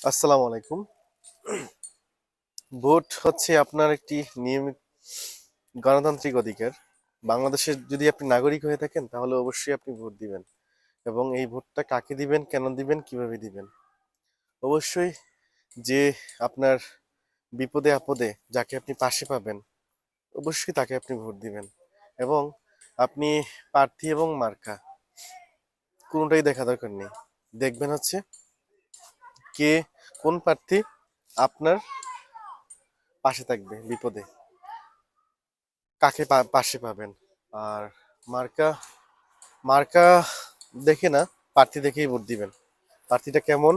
আসসালামু আলাইকুম। ভোট হচ্ছে আপনার একটি নিয়মিত গণতান্ত্রিক অধিকার। বাংলাদেশের যদি আপনি নাগরিক হয়ে থাকেন তাহলে অবশ্যই আপনি ভোট দিবেন, এবং এই ভোটটা কাকে দিবেন, কেন দিবেন, কিভাবে দিবেন। অবশ্যই যে আপনার বিপদে আপদে যাকে আপনি পাশে পাবেন অবশ্যই তাকে আপনি ভোট দিবেন। এবং আপনি প্রার্থী এবং মার্কা কোনোটাই দেখা দরকার নেই। দেখবেন হচ্ছে কে, কোন প্রার্থী আপনার পাশে থাকবে বিপদে, কাকে পাশে পাবেন। আর মার্কা মার্কা দেখে না, প্রার্থী দেখেই ভোট দিবেন। প্রার্থীটা কেমন,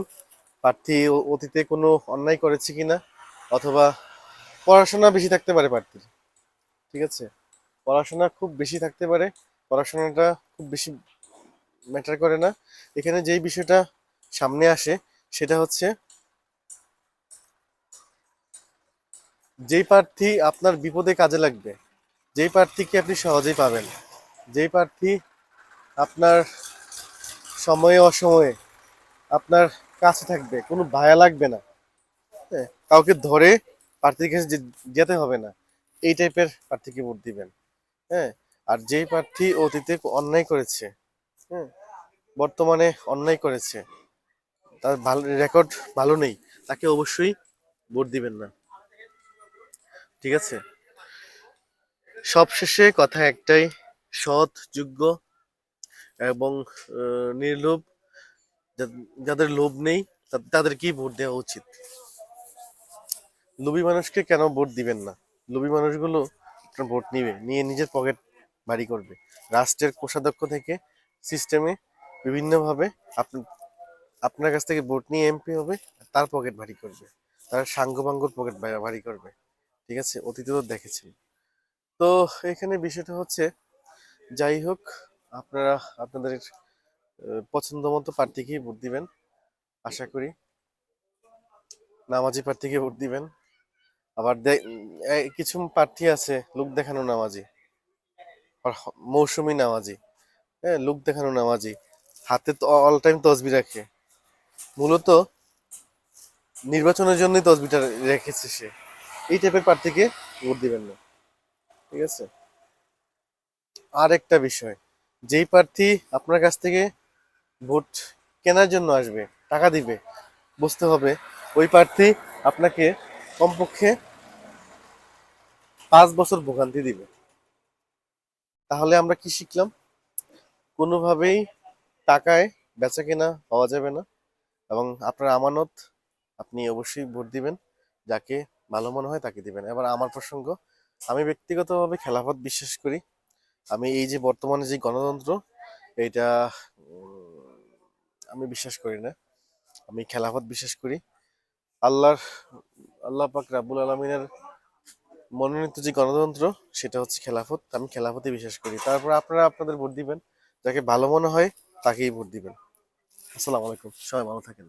প্রার্থী অতীতে কোনো অন্যায় করেছে কিনা, অথবা পড়াশোনা বেশি থাকতে পারে প্রার্থীর, ঠিক আছে, পড়াশোনা খুব বেশি থাকতে পারে, পড়াশোনাটা খুব বেশি ম্যাটার করে না। এখানে যেই বিষয়টা সামনে আসে সেটা হচ্ছে যেই প্রার্থী আপনার বিপদে কাজে লাগবে, যেই প্রার্থীকে আপনি সহজেই পাবেন, যেই প্রার্থী আপনার সময়ে অসময়ে আপনার কাছে থাকবে, কোনো ভায়া লাগবে না, হ্যাঁ, কাউকে ধরে প্রার্থীর কাছে যেতে হবে না, এই টাইপের প্রার্থীকে ভোট দিবেন। হ্যাঁ, আর যেই প্রার্থী অতীতে অন্যায় করেছে, হ্যাঁ, বর্তমানে অন্যায় করেছে, তার ভালো রেকর্ড ভালো নেই, তাকে অবশ্যই ভোট দিবেন না, ঠিক আছে। সবশেষে কথা একটাই, সৎ, যোগ্য এবং নির্লোভ, যাদের লোভ নেই তাদেরকেই ভোট দেওয়া উচিত। লোভী মানুষকে কেন ভোট দিবেন না? লোভী মানুষগুলো আপনার ভোট নিবে, নিয়ে নিজের পকেট ভারী করবে। রাষ্ট্রের কোষাধ্যক্ষ থেকে সিস্টেমে বিভিন্নভাবে আপনার কাছ থেকে ভোট নিয়ে এমপি হবে, তার পকেট ভারী করবে, তার সাঙ্গপাঙ্গর পকেট ভারী করবে, ঠিক আছে, অতীতেও দেখেছেন। তো এখানে বিষয়টা হচ্ছে, যাই হোক, আপনারা আপনাদের পছন্দ মতো প্রার্থীকেই ভোট দিবেন, আশা করি নামাজি প্রার্থীকে ভোট দিবেন। আবার কিছু প্রার্থী আছে লোক দেখানো নামাজি, আর মৌসুমী নামাজি, হ্যাঁ, লোক দেখানো নামাজি, হাতে তো অল টাইম তসবি রাখে, মূলত নির্বাচনের জন্যই তসবিটা রেখেছে সে। এই টাইপের প্রার্থীকে ভোট দিবেন না, ঠিক আছে। আর একটা বিষয়, যেই প্রার্থী আপনার কাছ থেকে ভোট কেনার জন্য আসবে, টাকা দিবে, বুঝতে হবে ওই প্রার্থী আপনাকে কমপক্ষে 5 বছর ভোগান্তি দিবে। তাহলে আমরা কি শিখলাম? কোনোভাবেই টাকায় বেচা কেনা হওয়া যাবে না, এবং আপনার আমানত, আপনি অবশ্যই ভোট দিবেন, যাকে ভালো মনে হয় তাকে দিবেন। এবার আমার প্রসঙ্গ, আমি ব্যক্তিগতভাবে খেলাফত বিশ্বাস করি। আমি এই যে বর্তমানে যে গণতন্ত্র, এটা আমি বিশ্বাস করি না, আমি খেলাফত বিশ্বাস করি। আল্লাহর আল্লাহ পাক রাব্বুল আলমিনের মনোনীত যে গণতন্ত্র সেটা হচ্ছে খেলাফত, আমি খেলাফতে বিশ্বাস করি। তারপর আপনারা আপনাদের ভোট দিবেন, যাকে ভালো মনে হয় তাকেই ভোট দিবেন। আসসালামু আলাইকুম, সবাই ভালো থাকেন।